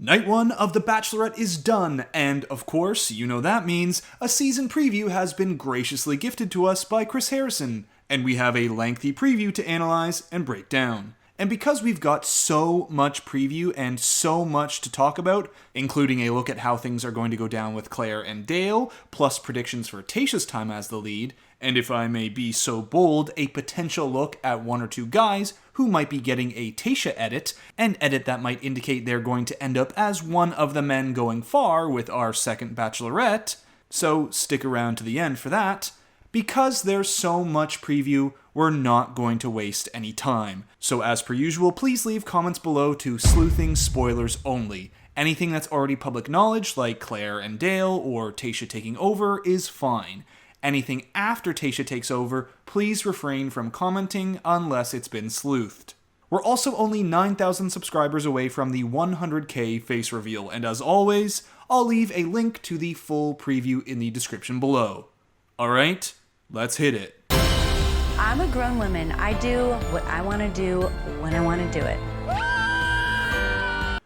Night 1 of The Bachelorette is done, and of course, you know that means a season preview has been graciously gifted to us by Chris Harrison, and we have a lengthy preview to analyze and break down. And because we've got so much preview and so much to talk about, including a look at how things are going to go down with Clare and Dale, plus predictions for Tayshia's time as the lead, and if I may be so bold, a potential look at one or two guys who might be getting a Tayshia edit, an edit that might indicate they're going to end up as one of the men going far with our second Bachelorette, so stick around to the end for that. Because there's so much preview, we're not going to waste any time. So as per usual, please leave comments below to sleuthing spoilers only. Anything that's already public knowledge, like Clare and Dale or Tayshia taking over, is fine. Anything after Tayshia takes over, please refrain from commenting unless it's been sleuthed. We're also only 9,000 subscribers away from the 100k face reveal, and as always, I'll leave a link to the full preview in the description below. Alright, let's hit it. I'm a grown woman. I do what I want to do when I want to do it.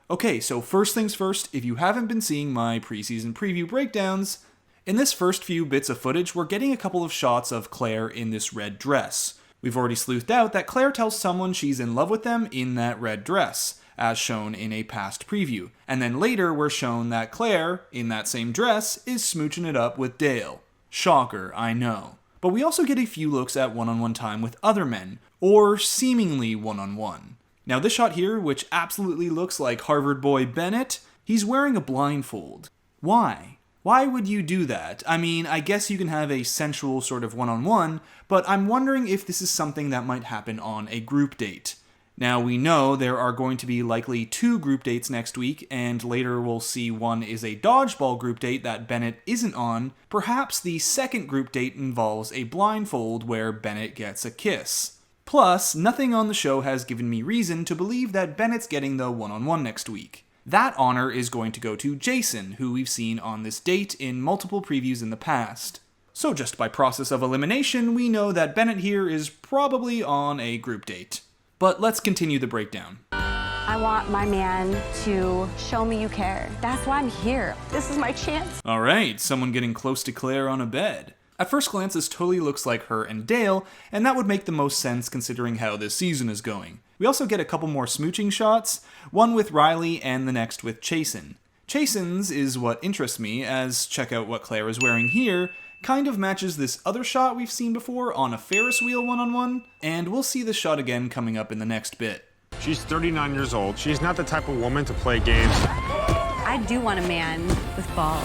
Okay, so first things first, if you haven't been seeing my preseason preview breakdowns, in this first few bits of footage, we're getting a couple of shots of Clare in this red dress. We've already sleuthed out that Clare tells someone she's in love with them in that red dress, as shown in a past preview. And then later, we're shown that Clare, in that same dress, is smooching it up with Dale. Shocker, I know. But we also get a few looks at one-on-one time with other men, or seemingly one-on-one. Now this shot here, which absolutely looks like Harvard boy Bennett, he's wearing a blindfold. Why? Why would you do that? I mean, I guess you can have a sensual sort of one-on-one, but I'm wondering if this is something that might happen on a group date. Now we know there are going to be likely 2 group dates next week, and later we'll see one is a dodgeball group date that Bennett isn't on. Perhaps the second group date involves a blindfold where Bennett gets a kiss. Plus, nothing on the show has given me reason to believe that Bennett's getting the one-on-one next week. That honor is going to go to Jason, who we've seen on this date in multiple previews in the past. So just by process of elimination, we know that Bennett here is probably on a group date. But let's continue the breakdown. I want my man to show me you care. That's why I'm here. This is my chance. Alright, someone getting close to Clare on a bed. At first glance, this totally looks like her and Dale, and that would make the most sense considering how this season is going. We also get a couple more smooching shots, one with Riley and the next with Chasen. Chasen's is what interests me, as check out what Clare is wearing here, kind of matches this other shot we've seen before on a Ferris wheel one-on-one, and we'll see this shot again coming up in the next bit. She's 39 years old. She's not the type of woman to play games. I do want a man with balls.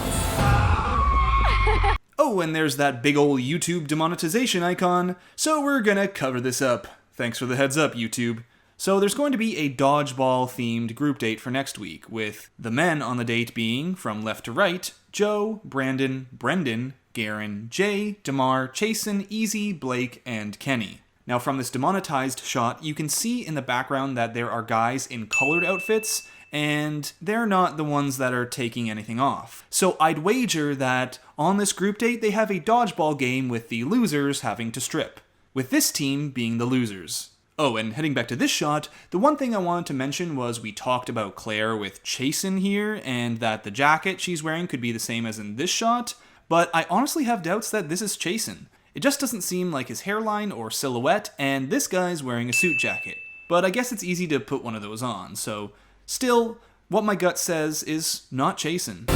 Oh, and there's that big ol' YouTube demonetization icon, so we're gonna cover this up. Thanks for the heads up, YouTube. So there's going to be a dodgeball-themed group date for next week, with the men on the date being, from left to right, Joe, Brandon, Brendan, Garen, Jay, Damar, Chasen, Easy, Blake, and Kenny. Now from this demonetized shot, you can see in the background that there are guys in colored outfits, and they're not the ones that are taking anything off. So I'd wager that on this group date they have a dodgeball game with the losers having to strip, with this team being the losers. Oh, and heading back to this shot, the one thing I wanted to mention was we talked about Clare with Chasen here, and that the jacket she's wearing could be the same as in this shot, but I honestly have doubts that this is Chasen. It just doesn't seem like his hairline or silhouette, and this guy's wearing a suit jacket. But I guess it's easy to put one of those on, so still, what my gut says is not Chasen.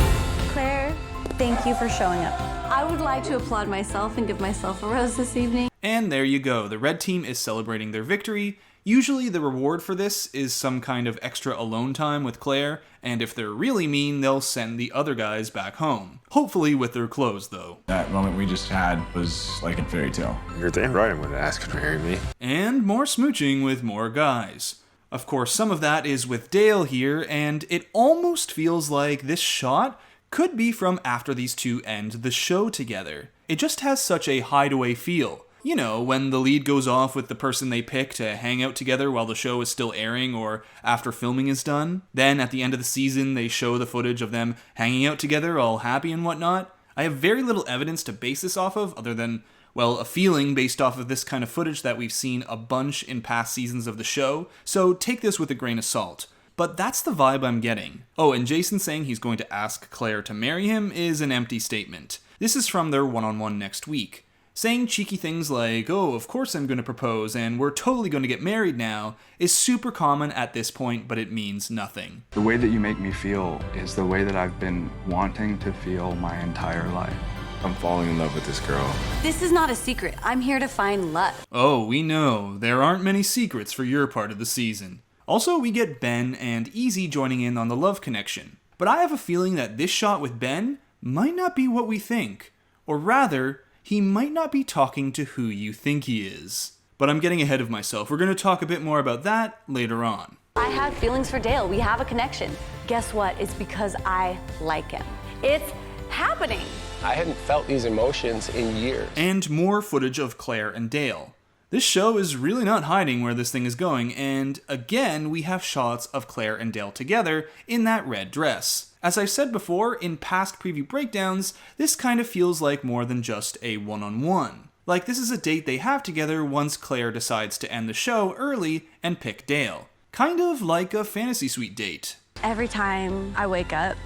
Clare, thank you for showing up. I would like to applaud myself and give myself a rose this evening. And there you go, the red team is celebrating their victory. Usually the reward for this is some kind of extra alone time with Clare, and if they're really mean, they'll send the other guys back home. Hopefully with their clothes, though. That moment we just had was like a fairy tale. You're damn right I'm going to ask her to marry me. And more smooching with more guys. Of course, some of that is with Dale here, and it almost feels like this shot could be from after these two end the show together. It just has such a hideaway feel. You know, when the lead goes off with the person they pick to hang out together while the show is still airing or after filming is done. Then at the end of the season, they show the footage of them hanging out together all happy and whatnot. I have very little evidence to base this off of other than, well, a feeling based off of this kind of footage that we've seen a bunch in past seasons of the show, so take this with a grain of salt. but that's the vibe I'm getting. Oh, and Jason saying he's going to ask Clare to marry him is an empty statement. This is from their one-on-one next week. Saying cheeky things like, oh, of course I'm going to propose and we're totally going to get married now, is super common at this point, but it means nothing. The way that you make me feel is the way that I've been wanting to feel my entire life. I'm falling in love with this girl. This is not a secret. I'm here to find love. Oh, we know. There aren't many secrets for your part of the season. Also, we get Ben and Easy joining in on the love connection. But I have a feeling that this shot with Ben might not be what we think. Or rather, he might not be talking to who you think he is. But I'm getting ahead of myself. We're going to talk a bit more about that later on. I have feelings for Dale. We have a connection. Guess what? It's because I like him. It's happening. I hadn't felt these emotions in years. And more footage of Clare and Dale. This show is really not hiding where this thing is going, and again, we have shots of Clare and Dale together in that red dress. As I've said before, in past preview breakdowns, this kind of feels like more than just a one-on-one. Like this is a date they have together once Clare decides to end the show early and pick Dale. Kind of like a fantasy suite date. Every time I wake up,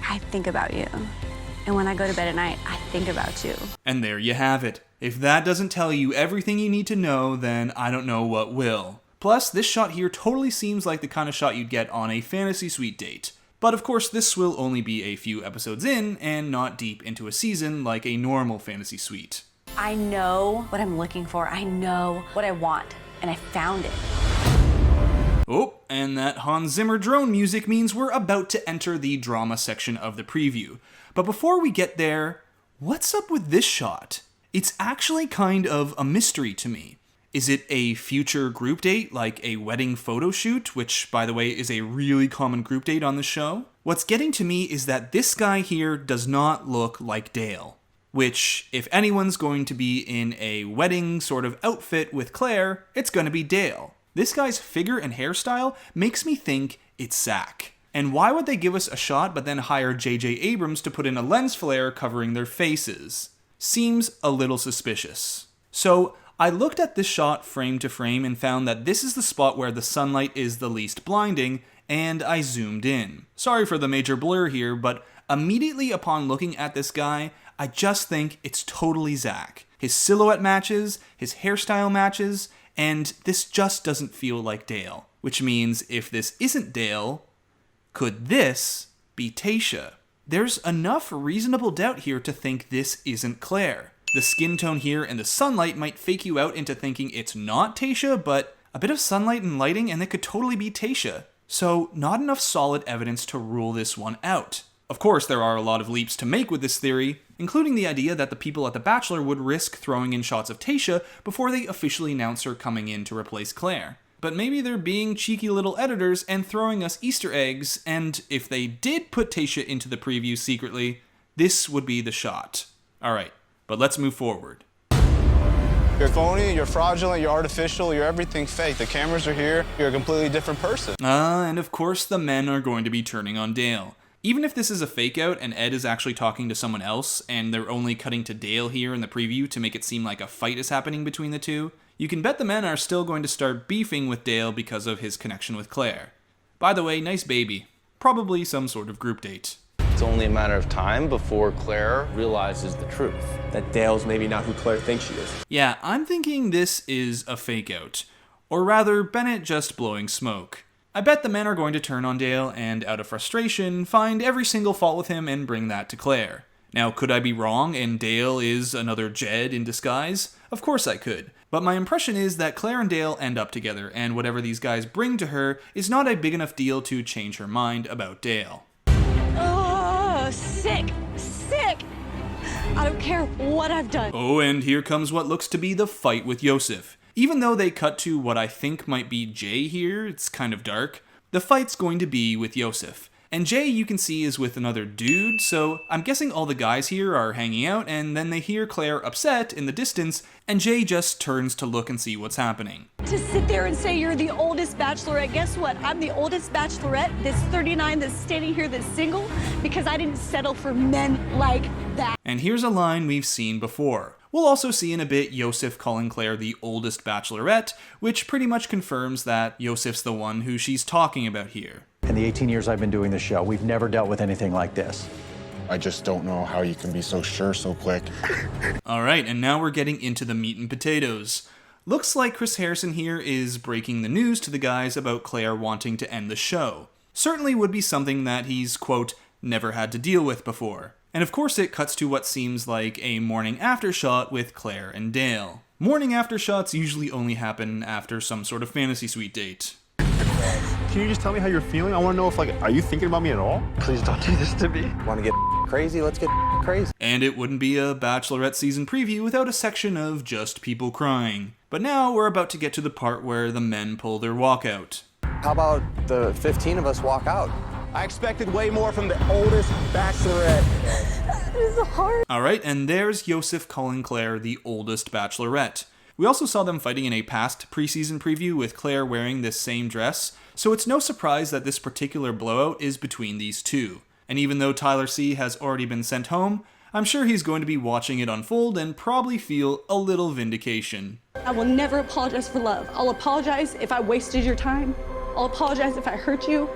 I think about you. And when I go to bed at night, I think about you. And there you have it. If that doesn't tell you everything you need to know, then I don't know what will. Plus, this shot here totally seems like the kind of shot you'd get on a fantasy suite date. But of course, this will only be a few episodes in, and not deep into a season like a normal fantasy suite. I know what I'm looking for. I know what I want. And I found it. Oh, and that Hans Zimmer drone music means we're about to enter the drama section of the preview. But before we get there, what's up with this shot? It's actually kind of a mystery to me. Is it a future group date, like a wedding photo shoot, which, by the way, is a really common group date on the show? What's getting to me is that this guy here does not look like Dale. Which, if anyone's going to be in a wedding sort of outfit with Clare, it's gonna be Dale. This guy's figure and hairstyle makes me think it's Zach. And why would they give us a shot but then hire J.J. Abrams to put in a lens flare covering their faces? Seems a little suspicious. So, I looked at this shot frame to frame and found that this is the spot where the sunlight is the least blinding, and I zoomed in. Sorry for the major blur here, but immediately upon looking at this guy, I just think it's totally Zach. His silhouette matches, his hairstyle matches, and this just doesn't feel like Dale. Which means if this isn't Dale, could this be Tayshia? There's enough reasonable doubt here to think this isn't Clare. The skin tone here and the sunlight might fake you out into thinking it's not Tayshia, but a bit of sunlight and lighting and it could totally be Tayshia. So not enough solid evidence to rule this one out. Of course, there are a lot of leaps to make with this theory, including the idea that the people at The Bachelor would risk throwing in shots of Tayshia before they officially announce her coming in to replace Clare. But maybe they're being cheeky little editors and throwing us Easter eggs, and if they did put Tayshia into the preview secretly, this would be the shot. Alright, but let's move forward. You're phony, you're fraudulent, you're artificial, you're everything fake. The cameras are here, you're a completely different person. And of course the men are going to be turning on Dale. Even if this is a fake out and Ed is actually talking to someone else, and they're only cutting to Dale here in the preview to make it seem like a fight is happening between the two, you can bet the men are still going to start beefing with Dale because of his connection with Clare. By the way, nice baby. Probably some sort of group date. It's only a matter of time before Claire realizes the truth. That Dale's maybe not who Claire thinks she is. Yeah, I'm thinking this is a fake out. Or rather, Bennett just blowing smoke. I bet the men are going to turn on Dale and, out of frustration, find every single fault with him and bring that to Clare. Now, could I be wrong and Dale is another Jed in disguise? Of course I could. But my impression is that Clare and Dale end up together, and whatever these guys bring to her is not a big enough deal to change her mind about Dale. Oh, sick. I don't care what I've done. Oh, and here comes what looks to be the fight with Yosef. Even though they cut to what I think might be Jay here, it's kind of dark, the fight's going to be with Yosef. And Jay, you can see, is with another dude, so I'm guessing all the guys here are hanging out, and then they hear Clare upset in the distance, and Jay just turns to look and see what's happening. To sit there and say you're the oldest Bachelorette, guess what? I'm the oldest Bachelorette, this 39 that's standing here that's single, because I didn't settle for men like that. And here's a line we've seen before. We'll also see in a bit Yosef calling Clare the oldest Bachelorette, which pretty much confirms that Yosef's the one who she's talking about here. In the 18 years I've been doing the show, we've never dealt with anything like this. I just don't know how you can be so sure so quick. Alright, and now we're getting into the meat and potatoes. Looks like Chris Harrison here is breaking the news to the guys about Clare wanting to end the show. Certainly would be something that he's, quote, never had to deal with before. And of course it cuts to what seems like a morning after shot with Clare and Dale. Morning after shots usually only happen after some sort of fantasy suite date. Can you just tell me how you're feeling? I want to know if, are you thinking about me at all? Please don't do this to me. Want to get crazy? Let's get crazy. And it wouldn't be a Bachelorette season preview without a section of just people crying. But now we're about to get to the part where the men pull their walkout. How about the 15 of us walk out? I expected way more from the oldest Bachelorette. That is hard. Alright, and there's Yosef calling Clare the oldest Bachelorette. We also saw them fighting in a past preseason preview with Clare wearing this same dress, so it's no surprise that this particular blowout is between these two. And even though Tyler C has already been sent home, I'm sure he's going to be watching it unfold and probably feel a little vindication. I will never apologize for love. I'll apologize if I wasted your time. I'll apologize if I hurt you,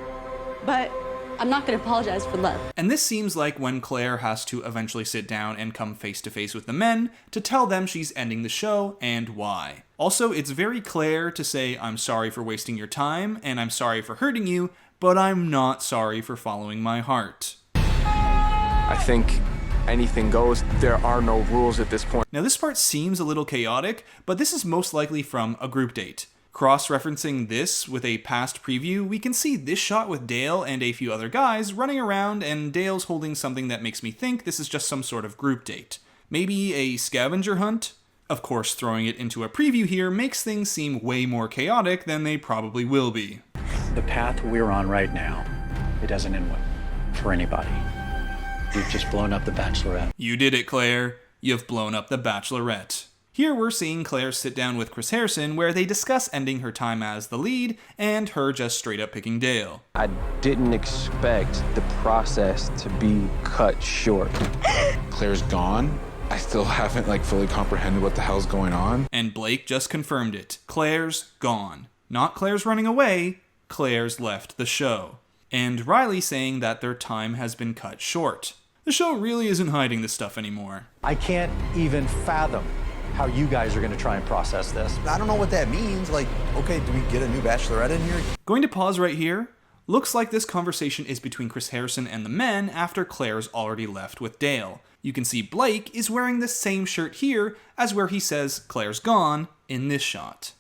but I'm not going to apologize for love. And this seems like when Clare has to eventually sit down and come face to face with the men to tell them she's ending the show and why. Also, it's very Clare to say, I'm sorry for wasting your time and I'm sorry for hurting you, but I'm not sorry for following my heart. I think anything goes. There are no rules at this point. Now this part seems a little chaotic, but this is most likely from a group date. Cross-referencing this with a past preview, we can see this shot with Dale and a few other guys running around, and Dale's holding something that makes me think this is just some sort of group date. Maybe a scavenger hunt? Of course, throwing it into a preview here makes things seem way more chaotic than they probably will be. The path we're on right now, it doesn't end well for anybody. You've just blown up the Bachelorette. You did it, Clare. You've blown up the Bachelorette. Here we're seeing Clare sit down with Chris Harrison where they discuss ending her time as the lead and her just straight up picking Dale. I didn't expect the process to be cut short. Claire's gone. I still haven't fully comprehended what the hell's going on. And Blake just confirmed it. Claire's gone. Not Claire's running away, Claire's left the show. And Riley saying that their time has been cut short. The show really isn't hiding this stuff anymore. I can't even fathom how you guys are going to try and process this. I don't know what that means. Okay, do we get a new Bachelorette in here? Going to pause right here. Looks like this conversation is between Chris Harrison and the men after Claire's already left with Dale. You can see Blake is wearing the same shirt here as where he says Claire's gone in this shot.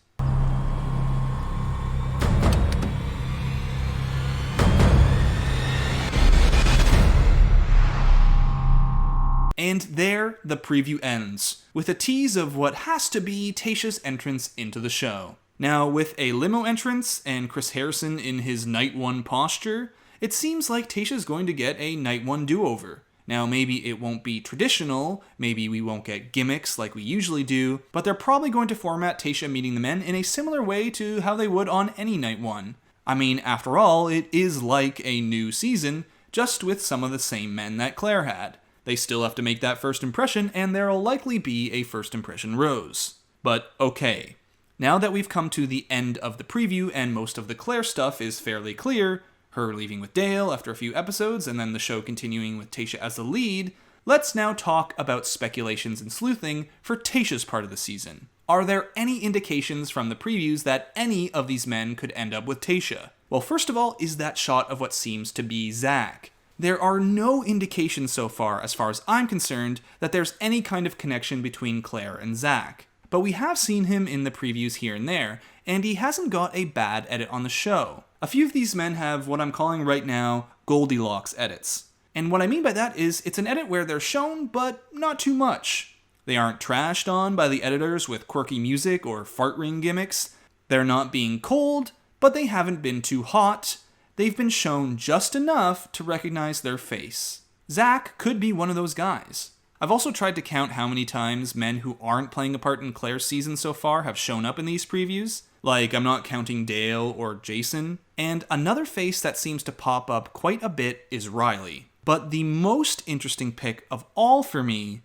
And there, the preview ends, with a tease of what has to be Tayshia's entrance into the show. Now, with a limo entrance and Chris Harrison in his night one posture, it seems like Tayshia's going to get a night one do-over. Now, maybe it won't be traditional, maybe we won't get gimmicks like we usually do, but they're probably going to format Tayshia meeting the men in a similar way to how they would on any night one. I mean, after all, it is like a new season, just with some of the same men that Clare had. They still have to make that first impression, and there'll likely be a first impression rose. But okay, now that we've come to the end of the preview and most of the Clare stuff is fairly clear, her leaving with Dale after a few episodes and then the show continuing with Tayshia as the lead, let's now talk about speculations and sleuthing for Tayshia's part of the season. Are there any indications from the previews that any of these men could end up with Tayshia? Well, first of all is that shot of what seems to be Zach. There are no indications so far as I'm concerned, that there's any kind of connection between Clare and Zach. But we have seen him in the previews here and there, and he hasn't got a bad edit on the show. A few of these men have what I'm calling right now Goldilocks edits. And what I mean by that is it's an edit where they're shown, but not too much. They aren't trashed on by the editors with quirky music or fart ring gimmicks. They're not being cold, but they haven't been too hot. They've been shown just enough to recognize their face. Zach could be one of those guys. I've also tried to count how many times men who aren't playing a part in Clare's season so far have shown up in these previews. I'm not counting Dale or Jason. And another face that seems to pop up quite a bit is Riley. But the most interesting pick of all for me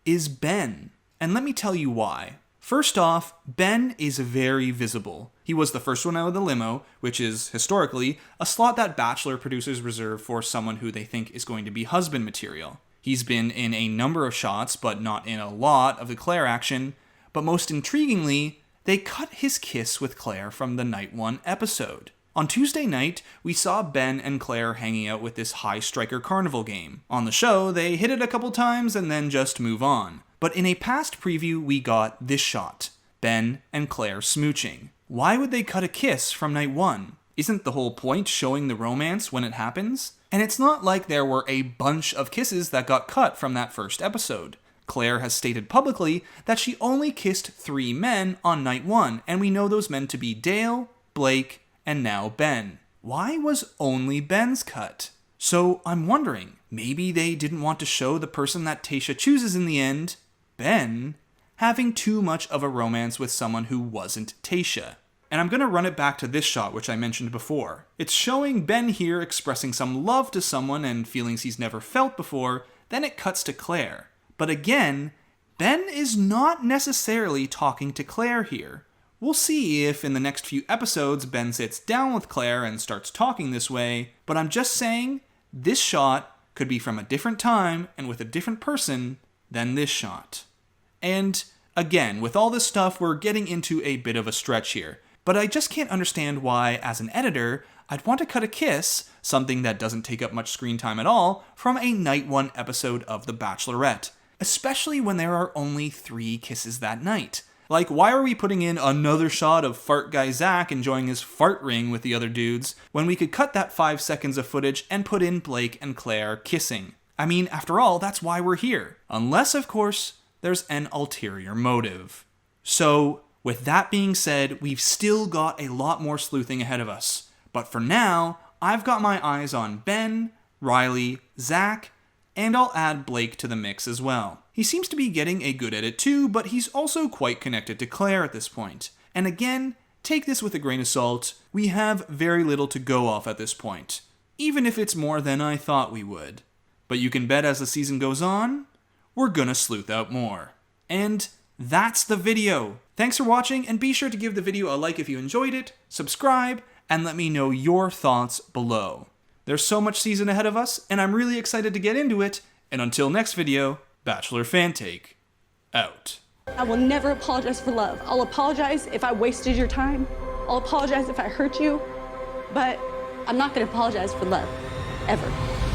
is Ben. And let me tell you why. First off, Ben is very visible. He was the first one out of the limo, which is, historically, a slot that Bachelor producers reserve for someone who they think is going to be husband material. He's been in a number of shots, but not in a lot of the Clare action. But most intriguingly, they cut his kiss with Clare from the night 1 episode. On Tuesday night, we saw Ben and Clare hanging out with this high striker carnival game. On the show, they hit it a couple times and then just move on. But in a past preview, we got this shot. Ben and Clare smooching. Why would they cut a kiss from night 1? Isn't the whole point showing the romance when it happens? And it's not like there were a bunch of kisses that got cut from that first episode. Clare has stated publicly that she only kissed 3 men on night 1, and we know those men to be Dale, Blake, and now Ben. Why was only Ben's cut? So I'm wondering, maybe they didn't want to show the person that Tayshia chooses in the end, Ben, having too much of a romance with someone who wasn't Tayshia. And I'm going to run it back to this shot, which I mentioned before. It's showing Ben here expressing some love to someone and feelings he's never felt before, then it cuts to Clare. But again, Ben is not necessarily talking to Clare here. We'll see if in the next few episodes Ben sits down with Clare and starts talking this way, but I'm just saying this shot could be from a different time and with a different person than this shot. And again, with all this stuff, we're getting into a bit of a stretch here, but I just can't understand why, as an editor, I'd want to cut a kiss, something that doesn't take up much screen time at all, from a night 1 episode of The Bachelorette, especially when there are only 3 kisses that night. Like, why are we putting in another shot of fart guy Zach enjoying his fart ring with the other dudes, when we could cut that 5 seconds of footage and put in Blake and Clare kissing? I mean, after all, that's why we're here. Unless, of course, there's an ulterior motive. So, with that being said, we've still got a lot more sleuthing ahead of us. But for now, I've got my eyes on Ben, Riley, Zach, and I'll add Blake to the mix as well. He seems to be getting a good edit too, but he's also quite connected to Clare at this point. And again, take this with a grain of salt, we have very little to go off at this point, even if it's more than I thought we would. But you can bet as the season goes on, we're gonna sleuth out more. And that's the video. Thanks for watching, and be sure to give the video a like if you enjoyed it, subscribe, and let me know your thoughts below. There's so much season ahead of us, and I'm really excited to get into it, and until next video, Bachelor Fantake, out. I will never apologize for love. I'll apologize if I wasted your time. I'll apologize if I hurt you, but I'm not gonna apologize for love, ever.